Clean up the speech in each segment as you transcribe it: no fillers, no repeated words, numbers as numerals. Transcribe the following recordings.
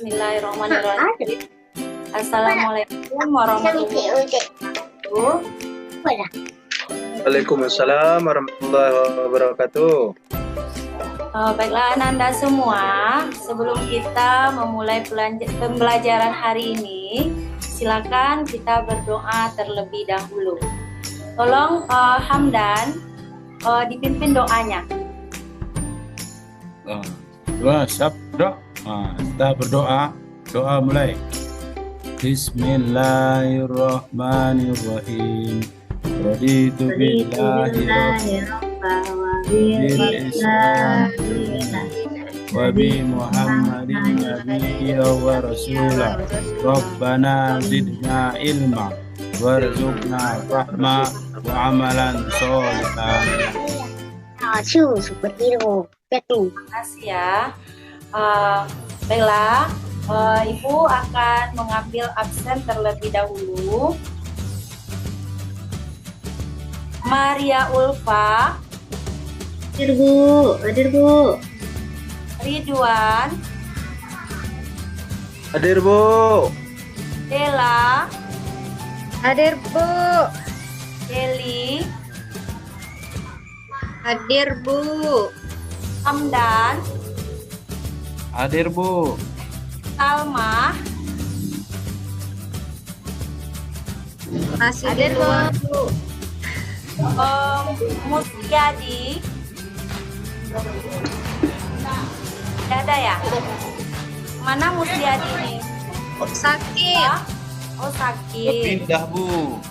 Bismillahirrahmanirrahim. Assalamualaikum warahmatullahi wabarakatuh. Waalaikumsalam warahmatullahi wabarakatuh. Baiklah Ananda semua, sebelum kita memulai pembelajaran hari ini, silakan kita berdoa terlebih dahulu. Tolong Hamdan dipimpin doanya. Kita berdoa. Doa mulai. Bismillahirrahmanirrahim. Raditu billahi wa bi Muhammadin nabiyya wa rasulah. Rabbana zidna ilma warzuqna rahmah wa amalan sholihan. Seperti itu. Terima kasih ya. Baiklah, Ibu akan mengambil absen terlebih dahulu. Maria Ulfa. Hadir Bu. Ridwan. Hadir Bu. Dela. Hadir Bu. Deli. Hadir Bu. Hamdan. Hadir Bu. Salma. Masih hadir Bu. Mustiadi. Tidak ada ya? Mana Mustiadi ini? Sakit. Oh sakit. Pindah Bu.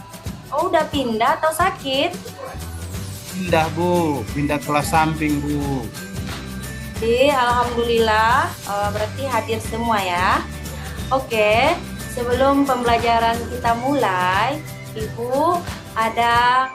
Oh udah pindah atau sakit? Pindah Bu. Pindah kelas samping Bu. Jadi alhamdulillah berarti hadir semua ya. Oke, sebelum pembelajaran kita mulai, Ibu ada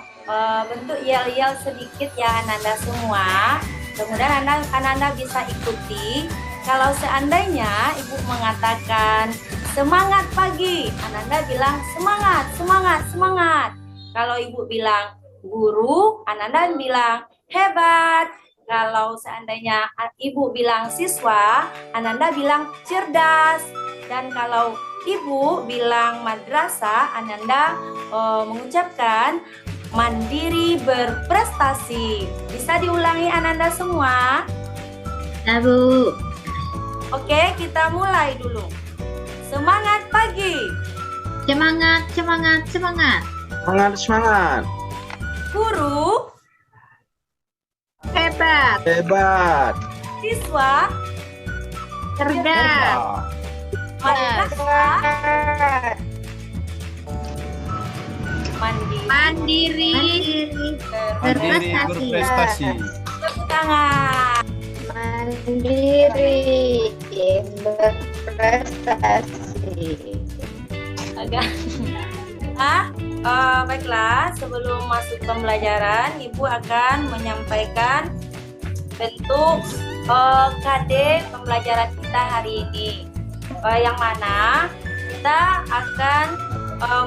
bentuk yel-yel sedikit ya Ananda semua. Kemudian Ananda bisa ikuti. Kalau seandainya Ibu mengatakan semangat pagi, Ananda bilang semangat, semangat, semangat. Kalau Ibu bilang guru, Ananda bilang hebat. Kalau seandainya Ibu bilang siswa, Ananda bilang cerdas. Dan kalau Ibu bilang madrasah, Ananda mengucapkan mandiri berprestasi. Bisa diulangi Ananda semua? Ya Bu. Oke, kita mulai dulu. Semangat pagi. Semangat, semangat, semangat. Semangat. Guru. Hebat. Hebat. Siswa. Cerdas. Madrasah. Mandiri. Mandiri berprestasi. Tepuk tangan. Mandiri berprestasi. Agak. Baiklah, sebelum masuk pembelajaran, Ibu akan menyampaikan bentuk KD pembelajaran kita hari ini. Yang mana kita akan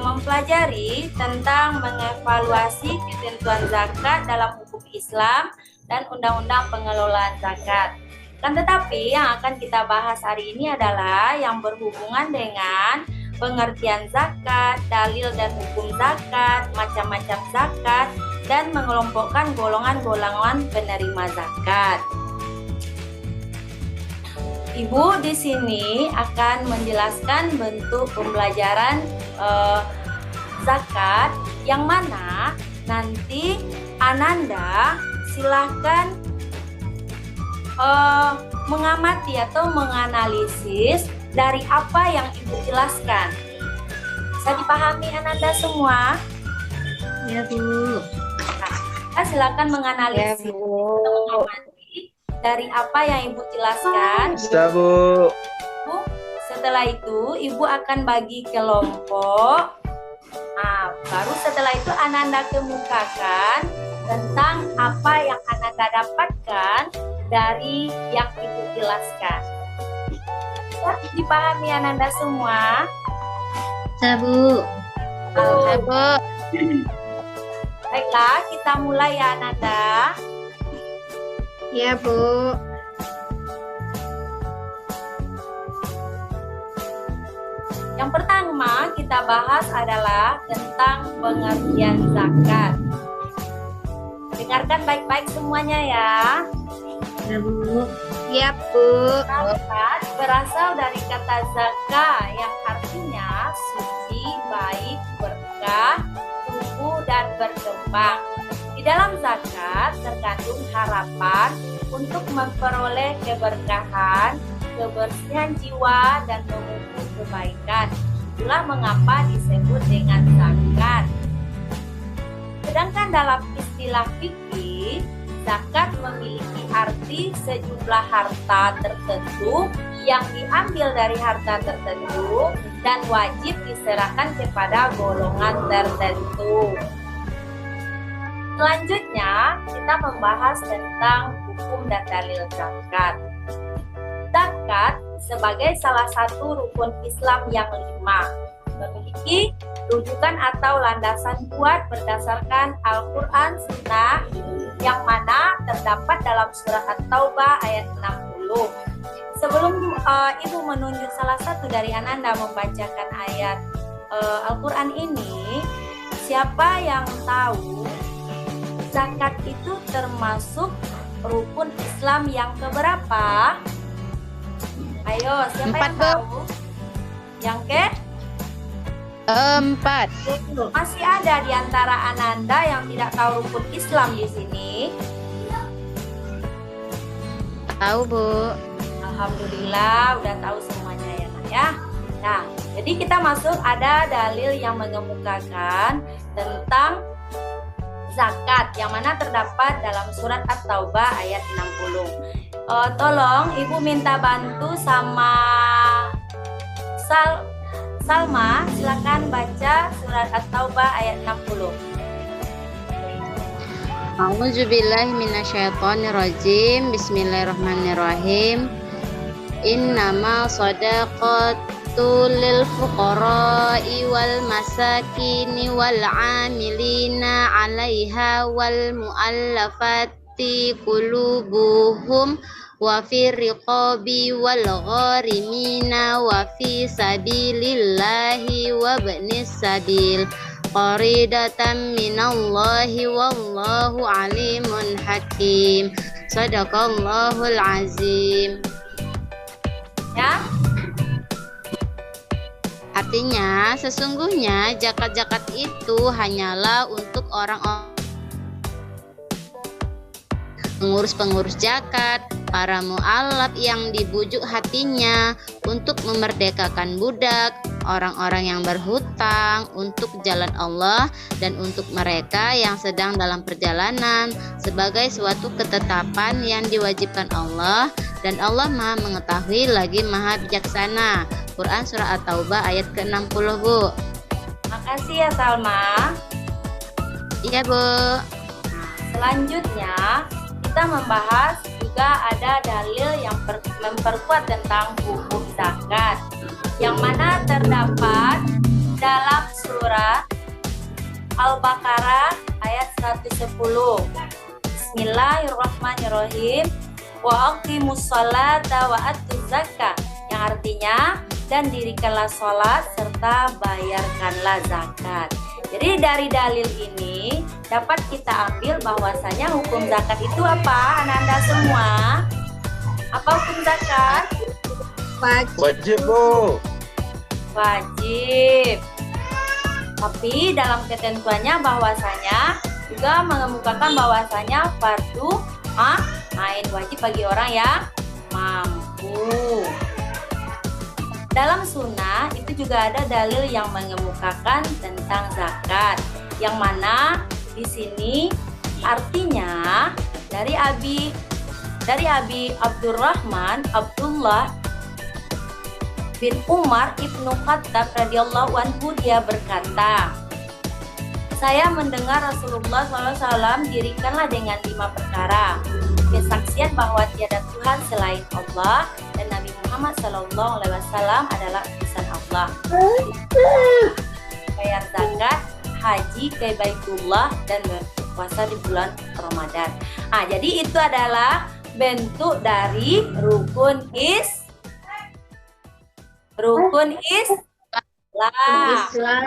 mempelajari tentang mengevaluasi ketentuan zakat dalam hukum Islam dan undang-undang pengelolaan zakat. Kan tetapi yang akan kita bahas hari ini adalah yang berhubungan dengan pengertian zakat, dalil dan hukum zakat, macam-macam zakat, dan mengelompokkan golongan-golongan penerima zakat. Ibu di sini akan menjelaskan bentuk pembelajaran zakat yang mana nanti Ananda silahkan mengamati atau menganalisis dari apa yang Ibu jelaskan. Bisa dipahami Ananda semua? Ya Bu. Nah, silakan menganalisis atau mengamati dari apa yang Ibu jelaskan. Bisa Bu. Setelah itu Ibu akan bagi kelompok. Nah, baru setelah itu Ananda kemukakan tentang apa yang Ananda dapatkan dari yang Ibu jelaskan. Bisa dipahami Ananda semua? Ya Bu. Ya Bu. Baiklah, kita mulai ya Ananda. Ya Bu. Yang pertama kita bahas adalah tentang pengertian zakat. Dengarkan baik-baik semuanya ya. Ya, Bu. Siap, Bu. Zakat berasal dari kata zakah yang artinya suci, baik, berkah, tumbuh dan berkembang. Di dalam zakat terkandung harapan untuk memperoleh keberkahan, kebersihan jiwa dan memupuk kebaikan. Itulah mengapa disebut dengan zakat. Sedangkan dalam istilah fikih, zakat memiliki arti sejumlah harta tertentu yang diambil dari harta tertentu dan wajib diserahkan kepada golongan tertentu. Selanjutnya, kita membahas tentang hukum dan dalil zakat. Zakat sebagai salah satu rukun Islam yang 5, memiliki rujukan atau landasan kuat berdasarkan Al-Quran Sunnah yang mana terdapat dalam surat At-Taubah ayat 60. Sebelum Ibu menunjuk salah satu dari Ananda membacakan ayat Al-Quran ini, siapa yang tahu zakat itu termasuk rukun Islam yang keberapa? Ayo, siapa 4, yang Bu. tahu? Yang ke? 4. Masih ada di antara Ananda yang tidak tahu rukun Islam di sini? Tahu, Bu. Alhamdulillah udah tahu semuanya ya Nak ya. Nah, jadi kita masuk ada dalil yang mengemukakan tentang zakat yang mana terdapat dalam surat At-Taubah ayat 60. Tolong Ibu minta bantu sama Salma, silakan baca surat At-Taubah ayat 60. A'udzubillahi minasyaitonirrajim. Bismillahirrahmanirrahim. Innama shadaqatu lil fuqara'i wal masakini wal 'amilina 'alaiha wal mu'allafati qulubuhum wa fi riqabi wal gharimina wa fi sabilillahi wa ibnis sabil qaridatan minallahi wallahu alimun hakim. Sadaqallahul azim. Ya, Artinya, sesungguhnya zakat-zakat itu hanyalah untuk orang-orang pengurus-pengurus zakat, para mu'alaf yang dibujuk hatinya untuk memerdekakan budak, orang-orang yang berhutang untuk jalan Allah, dan untuk mereka yang sedang dalam perjalanan sebagai suatu ketetapan yang diwajibkan Allah, dan Allah Maha mengetahui lagi Maha bijaksana. Quran Surah At-Taubah ayat ke-60, Bu. makasih ya Salma. Iya, Bu. Selanjutnya kita membahas juga ada dalil yang memperkuat tentang hukum zakat yang mana terdapat dalam surat Al-Baqarah ayat 110. Bismillahirrahmanirrahim. Wa aqimus sholata wa atuz zakah, yang artinya dan dirikanlah sholat serta bayarkanlah zakat. Jadi dari dalil ini dapat kita ambil bahwasanya hukum zakat itu apa? Ananda semua, apa hukum zakat? Wajib, Bu. Wajib. Tapi dalam ketentuannya bahwasanya juga mengemukakan bahwasanya fardu ain, wajib bagi orang yang mampu. Dalam sunnah itu juga ada dalil yang mengemukakan tentang zakat, yang mana di sini artinya dari Abi Abdurrahman Abdullah bin Umar ibnu Khattab radhiyallahu anhu, dia berkata, saya mendengar Rasulullah SAW dirikanlah dengan 5 perkara: kesaksian bahwa tiada Tuhan selain Allah dan Nabi Muhammad SAW adalah utusan Allah, bayar zakat, haji ke Baitullah, dan berpuasa di bulan Ramadan. Jadi itu adalah bentuk dari rukun Islam.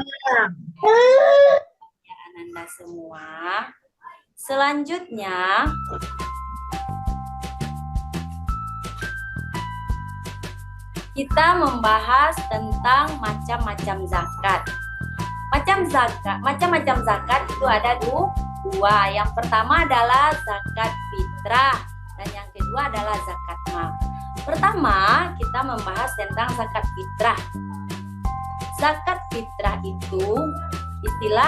Ya, Ananda semua. Selanjutnya, kita membahas tentang macam-macam zakat. Macam-macam zakat itu ada dua. Yang pertama adalah zakat fitrah dan yang kedua adalah zakat mal. Pertama, kita membahas tentang zakat fitrah. Zakat fitrah itu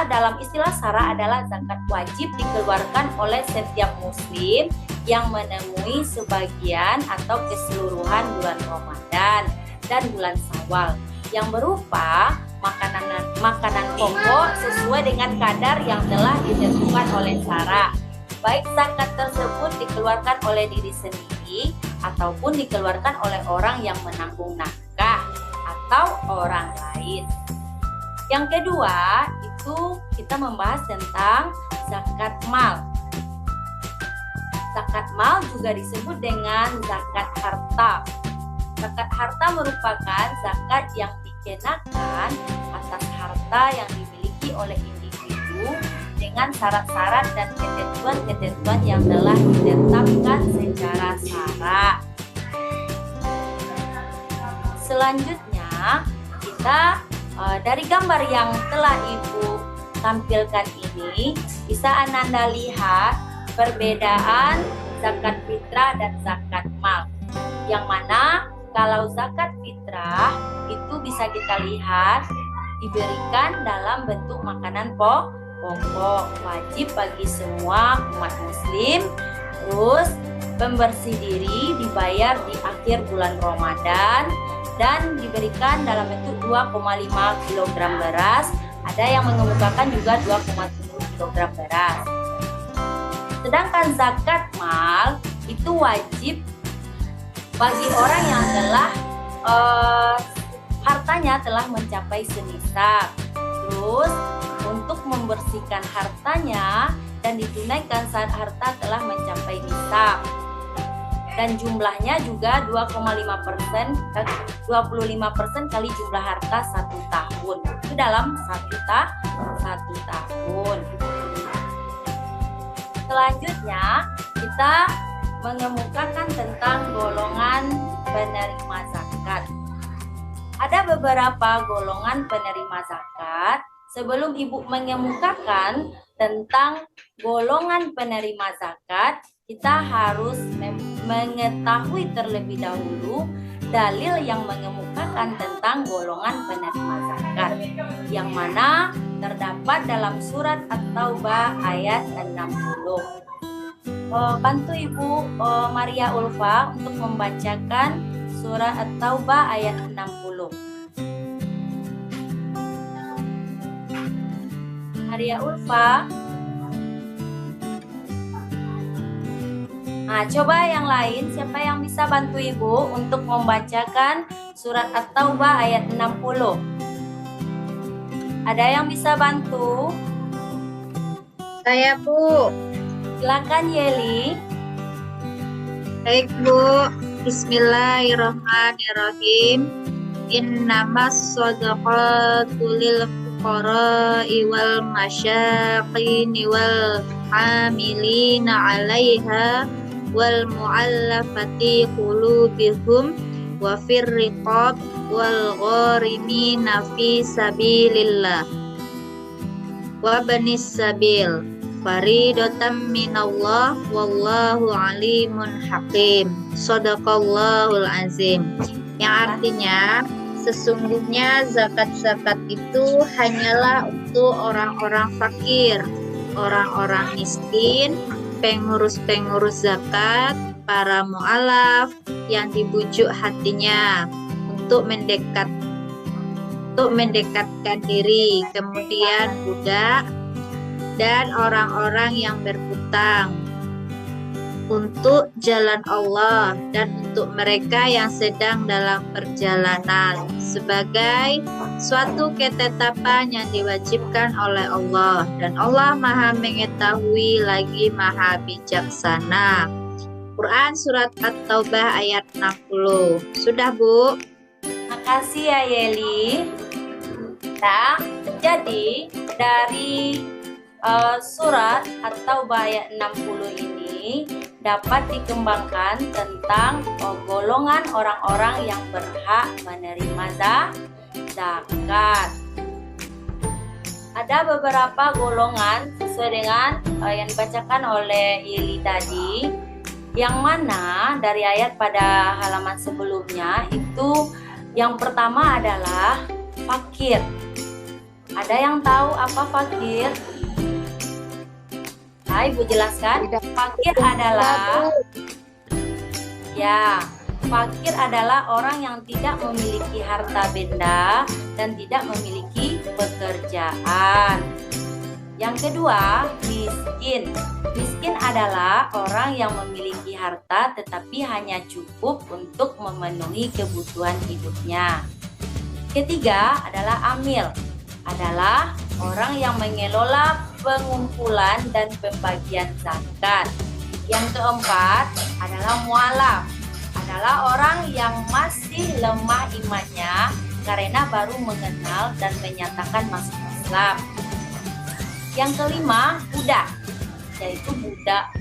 dalam istilah syara adalah zakat wajib dikeluarkan oleh setiap muslim yang menemui sebagian atau keseluruhan bulan Ramadan dan bulan Syawal yang berupa makanan pokok sesuai dengan kadar yang telah ditentukan oleh syara. Baik zakat tersebut dikeluarkan oleh diri sendiri ataupun dikeluarkan oleh orang yang menanggung nafkah atau orang lain. Yang kedua, itu kita membahas tentang zakat mal. Zakat mal juga disebut dengan zakat harta. Zakat harta merupakan zakat yang dikenakan atas harta yang dimiliki oleh individu dengan syarat-syarat dan ketentuan-ketentuan yang telah ditetapkan secara syara. Selanjutnya, kita dari gambar yang telah Ibu tampilkan ini, bisa Ananda lihat perbedaan zakat fitrah dan zakat mal. Yang mana kalau zakat fitrah itu bisa kita lihat diberikan dalam bentuk makanan pokok wajib bagi semua umat muslim. Terus pembersih diri dibayar di akhir bulan Ramadan dan diberikan dalam bentuk 2,5 kg beras. Ada yang mengemukakan juga 2,7 kg beras. Sedangkan zakat mal itu wajib bagi orang yang telah hartanya telah mencapai senisab. Terus untuk membersihkan hartanya dan ditunaikan saat harta telah mencapai nisab. Dan jumlahnya juga 25% kali jumlah harta 1 tahun. Itu dalam satu tahun. Selanjutnya kita mengemukakan tentang golongan penerima zakat. Ada beberapa golongan penerima zakat. Sebelum Ibu mengemukakan tentang golongan penerima zakat, kita harus mengetahui terlebih dahulu dalil yang mengemukakan tentang golongan penerima zakat, yang mana terdapat dalam surat At-Taubah ayat 60. Bantu Ibu Maria Ulfa untuk membacakan surat At-Taubah ayat 60. Maria Ulfa. Nah, coba yang lain, siapa yang bisa bantu Ibu untuk membacakan surat At-Taubah ayat 60? Ada yang bisa bantu? Saya, Bu. Silakan Yeli. Baik, Bu. Bismillahirrahmanirrahim. Innamas shadaqatu lil fuqara'i wal masyaqini wal amilina 'alaiha wal mu'allafati qulubihum wa fir riqab wal gharimina fi sabilillah wa banis sabil faridatan minallah wallahu alimun hakim. Shadaqallahul azim. Yang artinya sesungguhnya zakat-zakat itu hanyalah untuk orang-orang fakir, orang-orang miskin, pengurus-pengurus zakat, para mu'alaf yang dibujuk hatinya untuk mendekatkan diri, kemudian budak dan orang-orang yang berhutang untuk jalan Allah dan untuk mereka yang sedang dalam perjalanan sebagai suatu ketetapan yang diwajibkan oleh Allah, dan Allah Maha mengetahui lagi Maha bijaksana. Quran surat At-Taubah ayat 60. Sudah, Bu? Makasih ya Yeli. Nah, jadi dari surat atau bait 60 ini dapat dikembangkan tentang golongan orang-orang yang berhak menerima zakat. Ada beberapa golongan sesuai dengan yang dibacakan oleh Ili tadi, yang mana dari ayat pada halaman sebelumnya itu yang pertama adalah fakir. Ada yang tahu apa fakir? Nah, Ibu jelaskan. Fakir adalah fakir adalah orang yang tidak memiliki harta benda dan tidak memiliki pekerjaan. Yang kedua, miskin. Miskin adalah orang yang memiliki harta tetapi hanya cukup untuk memenuhi kebutuhan hidupnya. Ketiga adalah amil. Adalah orang yang mengelola pengumpulan dan pembagian zakat. Yang keempat adalah mualaf. Adalah orang yang masih lemah imannya karena baru mengenal dan menyatakan masuk Islam. Yang kelima, budak, yaitu budak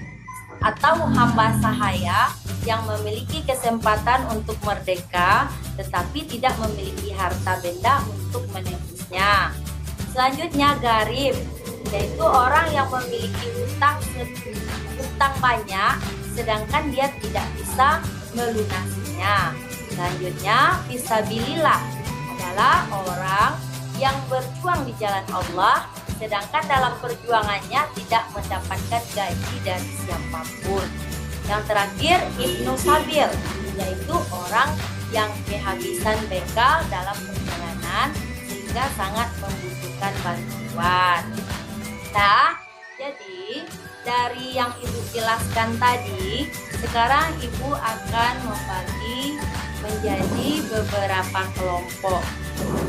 atau hamba sahaya yang memiliki kesempatan untuk merdeka tetapi tidak memiliki harta benda untuk menebusnya. Selanjutnya, garib, yaitu orang yang memiliki hutang banyak sedangkan dia tidak bisa melunasinya. Selanjutnya, fisabilillah adalah orang yang berjuang di jalan Allah sedangkan dalam perjuangannya tidak mendapatkan gaji dari siapapun. Yang terakhir, ibnu sabil, yaitu orang yang kehabisan bekal dalam perjalanan sehingga sangat membutuhkan bantuan. Nah, jadi dari yang Ibu jelaskan tadi, sekarang Ibu akan membagi menjadi beberapa kelompok.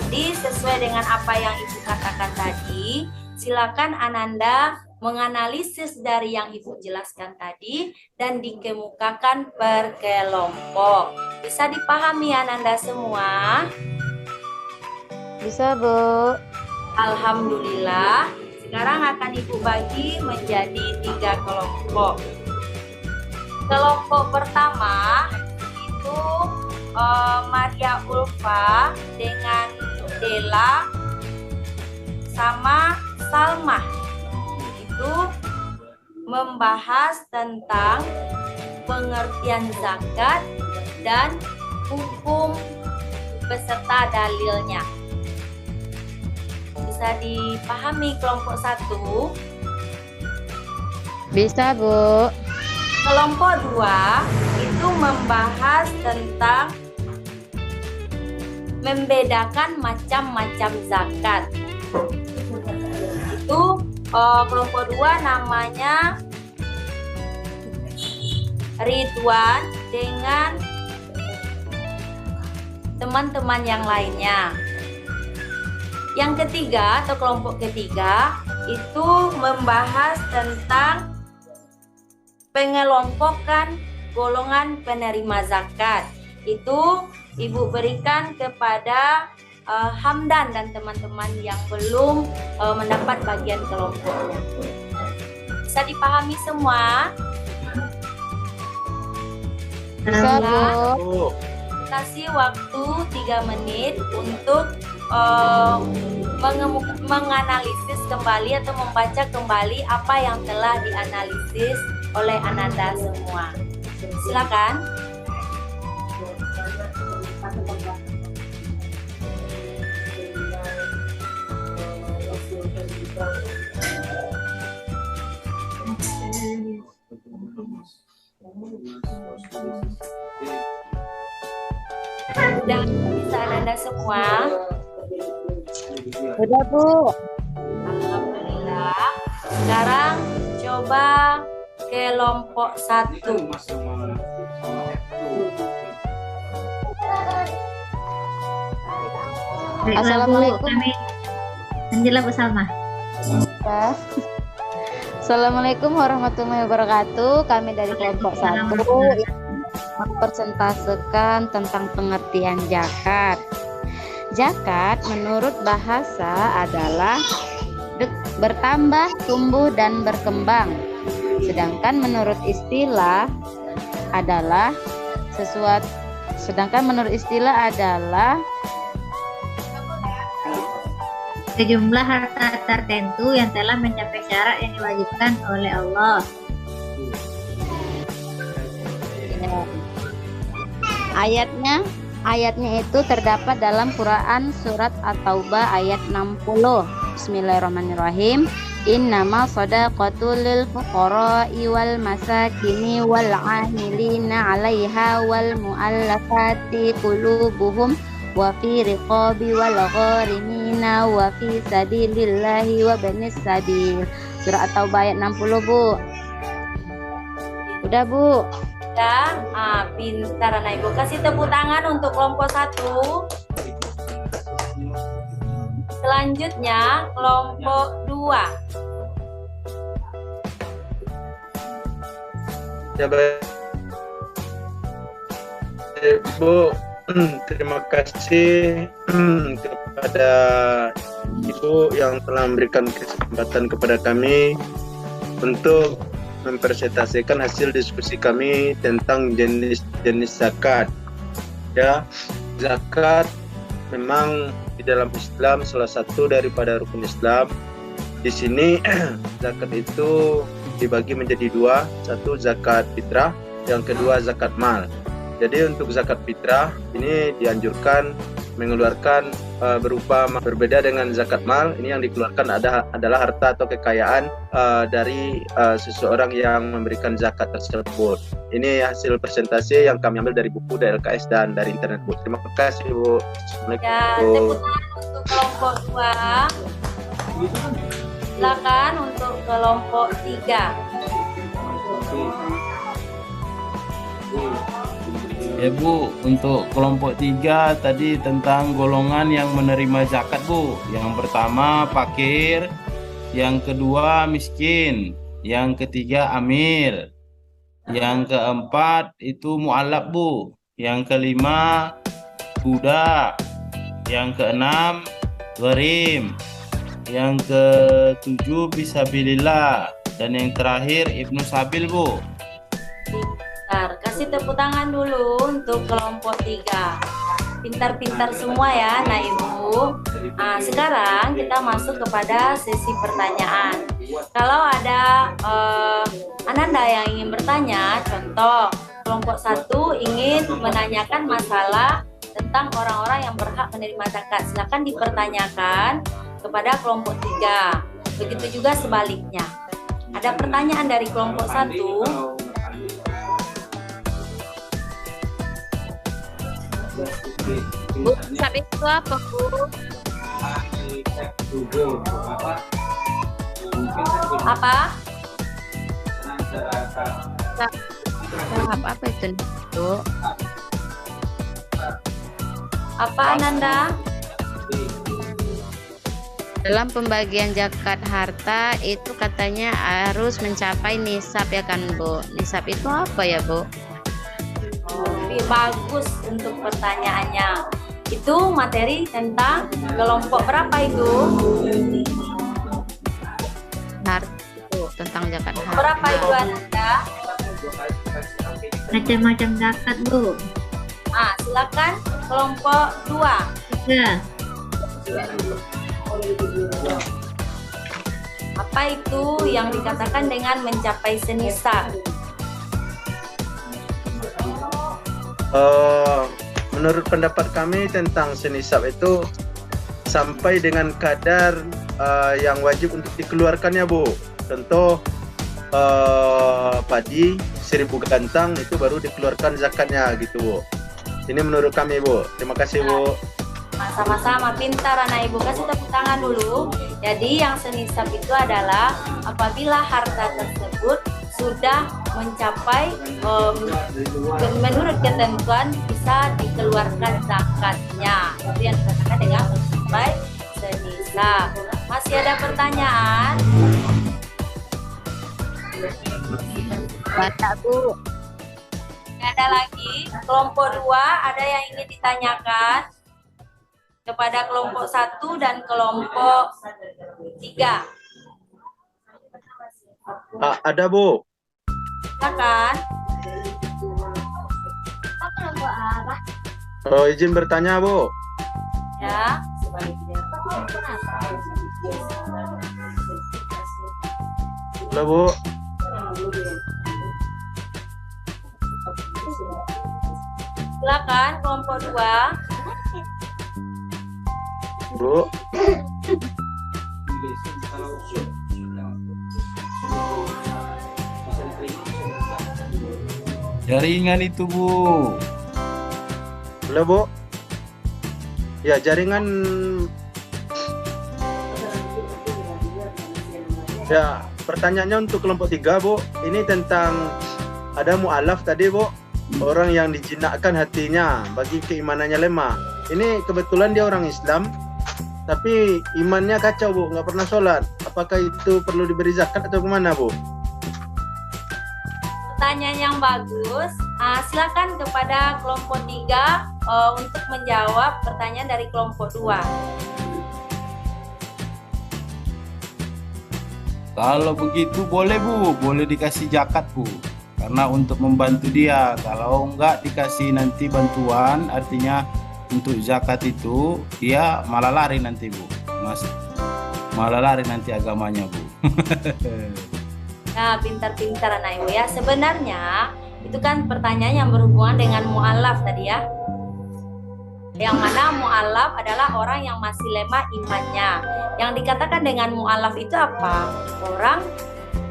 Jadi sesuai dengan apa yang Ibu katakan tadi, silakan Ananda menganalisis dari yang Ibu jelaskan tadi dan dikemukakan per kelompok. Bisa dipahami Ananda semua? Bisa, Bu. Alhamdulillah. Sekarang akan Ibu bagi menjadi 3 kelompok. Kelompok pertama itu Maria Ulfa dengan Dela sama Salma. Itu membahas tentang pengertian zakat dan hukum beserta dalilnya. Bisa dipahami kelompok 1? Bisa, Bu. Kelompok 2 itu membahas tentang membedakan macam-macam zakat. Itu kelompok 2 namanya Ridwan dengan teman-teman yang lainnya. Yang ketiga atau kelompok ketiga itu membahas tentang pengelompokan golongan penerima zakat. Itu Ibu berikan kepada Hamdan dan teman-teman yang belum mendapat bagian kelompoknya. Bisa dipahami semua? Bisa, Bu. Kasih waktu 3 menit untuk menganalisis kembali atau membaca kembali apa yang telah dianalisis oleh Ananda semua. Silakan. Sudah bisa Ananda semua? Udah, Bu. Alhamdulillah. Sekarang coba kelompok 1. Assalamualaikum. Angela Bu Salma. Assalamualaikum warahmatullahi wabarakatuh. Kami dari kelompok 1 mempresentasekan tentang pengertian zakat. Zakat menurut bahasa adalah bertambah, tumbuh, dan berkembang. Sedangkan menurut istilah adalah Sejumlah harta tertentu yang telah mencapai syarat yang diwajibkan oleh Allah. Ayatnya itu terdapat dalam Quran surat At-Taubah ayat 60. Bismillahirrahmanirrahim. Innama shadaqatul lil fuqara'i wal masakini wal 'amilina 'alaiha wal mu'allafati qulubuhum wa fi riqabi wal gharimina wa fi sabilillahi wa banis sabil. Surah At-Taubah ayat 60, Bu. Udah, Bu. Ya, pintar anak ibu. Kasih tepuk tangan untuk kelompok 1. Selanjutnya kelompok 2. Ya baik, Bu. Terima kasih kepada Ibu yang telah memberikan kesempatan kepada kami untuk mempresentasikan hasil diskusi kami tentang jenis-jenis zakat. Ya, zakat memang di dalam Islam salah satu daripada rukun Islam. Di sini zakat itu dibagi menjadi 2, satu zakat fitrah, yang kedua zakat mal. Jadi untuk zakat fitrah ini dianjurkan mengeluarkan berupa berbeda dengan zakat mal. Ini yang dikeluarkan adalah harta atau kekayaan dari seseorang yang memberikan zakat tersebut. Ini hasil presentasi yang kami ambil dari buku, dari LKS dan dari internet, Bu. Terima kasih, Bu. Ya, tepuk tangan untuk kelompok 2. Silakan untuk kelompok 3. Ya, Bu, untuk kelompok 3 tadi tentang golongan yang menerima zakat, Bu. Yang pertama fakir, yang kedua miskin, yang ketiga amil, yang keempat itu mu'allaf, Bu, yang kelima budak, yang keenam gharim, yang ketujuh fisabilillah, dan yang terakhir ibnu sabil, Bu. Bentar, kasih tepuk tangan dulu untuk kelompok 3. Pintar-pintar semua ya, nah Ibu. Sekarang kita masuk kepada sesi pertanyaan. Kalau ada Ananda yang ingin bertanya, contoh kelompok 1 ingin menanyakan masalah tentang orang-orang yang berhak menerima zakat, silakan dipertanyakan kepada kelompok 3. Begitu juga sebaliknya. Ada pertanyaan dari kelompok 1. Bu, zakat itu apa, Bu? Apa? Apa itu, Bu? Apa, Ananda? Dalam pembagian zakat harta itu katanya harus mencapai nisab, ya kan, Bu? Nisab itu apa ya, Bu? Bagus untuk pertanyaannya. Itu materi tentang kelompok berapa itu? Harta itu tentang zakat harta. Berapa itu, Ananda? Macam-macam zakat, Bu. Silakan kelompok 2. 3. Apa itu yang dikatakan dengan mencapai senisab? Menurut pendapat kami tentang senisab itu sampai dengan kadar yang wajib untuk dikeluarkannya, Bu. Contoh padi 1000 gantang itu baru dikeluarkan zakatnya gitu, Bu. Ini menurut kami, Bu. Terima kasih, Bu. Sama-sama, pintar anak Ibu. Kasih tepuk tangan dulu. Jadi yang senisab itu adalah apabila harta tersebut sudah mencapai menurut ketentuan bisa dikeluarkan zakatnya. Itu yang dikatakan dengan mencapai senisab. Masih ada pertanyaan? Batak, Bu. Tidak ada lagi. Kelompok 2 ada yang ingin ditanyakan? kepada kelompok 1 dan kelompok 3. Ada Bu. Silakan. Oh, izin bertanya Bu. Ya. Halo Bu. Silakan kelompok 2. Bu. Jaringan itu Bu. Halo Bu. Ya, jaringan. Ya, pertanyaannya untuk kelompok 3 Bu. Ini tentang ada mu'alaf tadi Bu. Orang yang dijinakkan hatinya bagi keimanannya lemah. Ini kebetulan dia orang Islam, tapi imannya kacau Bu, nggak pernah sholat. Apakah itu perlu diberi zakat atau kemana Bu? Pertanyaan yang bagus. Silakan kepada kelompok 3 untuk menjawab pertanyaan dari kelompok 2. Kalau begitu boleh Bu, boleh dikasih zakat Bu. Karena untuk membantu dia. Kalau enggak dikasih nanti bantuan, artinya untuk zakat itu dia malah lari nanti Bu. Mas, malah lari nanti agamanya Bu. Nah, pintar-pintar anak ibu ya. Sebenarnya itu kan pertanyaan yang berhubungan dengan mu'alaf tadi ya. Yang mana mu'alaf adalah orang yang masih lemah imannya. Yang dikatakan dengan mu'alaf itu apa? Orang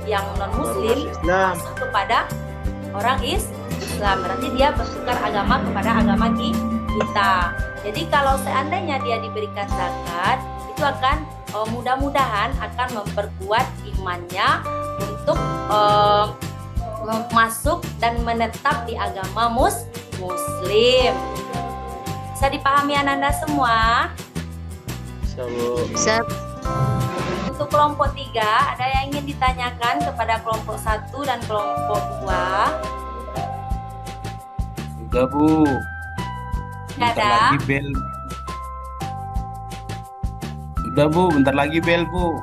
yang non-muslim masuk kepada orang Islam. Berarti dia bertukar agama kepada agama kita. Jadi kalau seandainya dia diberikan zakat, itu akan mudah-mudahan akan memperkuat imannya untuk masuk dan menetap di agama Muslim. Bisa dipahami Ananda semua? Bisa Bu. Bisa. Untuk kelompok 3, ada yang ingin ditanyakan kepada kelompok 1 dan kelompok 2? Sudah Bu. Nggak Bentar ada? lagi bel. Sudah Bu, bentar lagi bel Bu.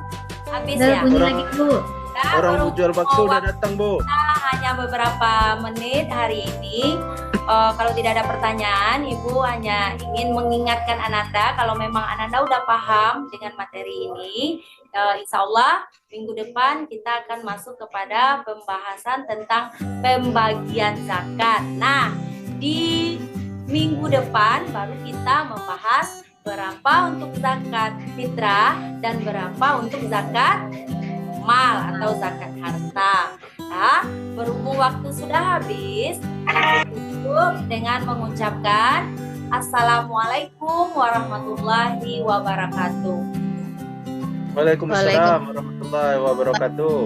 Habis Udah ya? bunyi Orang- lagi Bu. Nah, Orang baru Bu jual bakso mau udah datang Bu. hanya beberapa menit hari ini. Kalau tidak ada pertanyaan, Ibu hanya ingin mengingatkan Ananda kalau memang Ananda udah paham dengan materi ini, insya Allah minggu depan kita akan masuk kepada pembahasan tentang pembagian zakat. Nah, di minggu depan baru kita membahas berapa untuk zakat fitrah dan berapa untuk zakat mal atau zakat harta. Nah, berhubung waktu sudah habis, kita tutup dengan mengucapkan Assalamualaikum warahmatullahi wabarakatuh. Waalaikumsalam warahmatullahi wabarakatuh.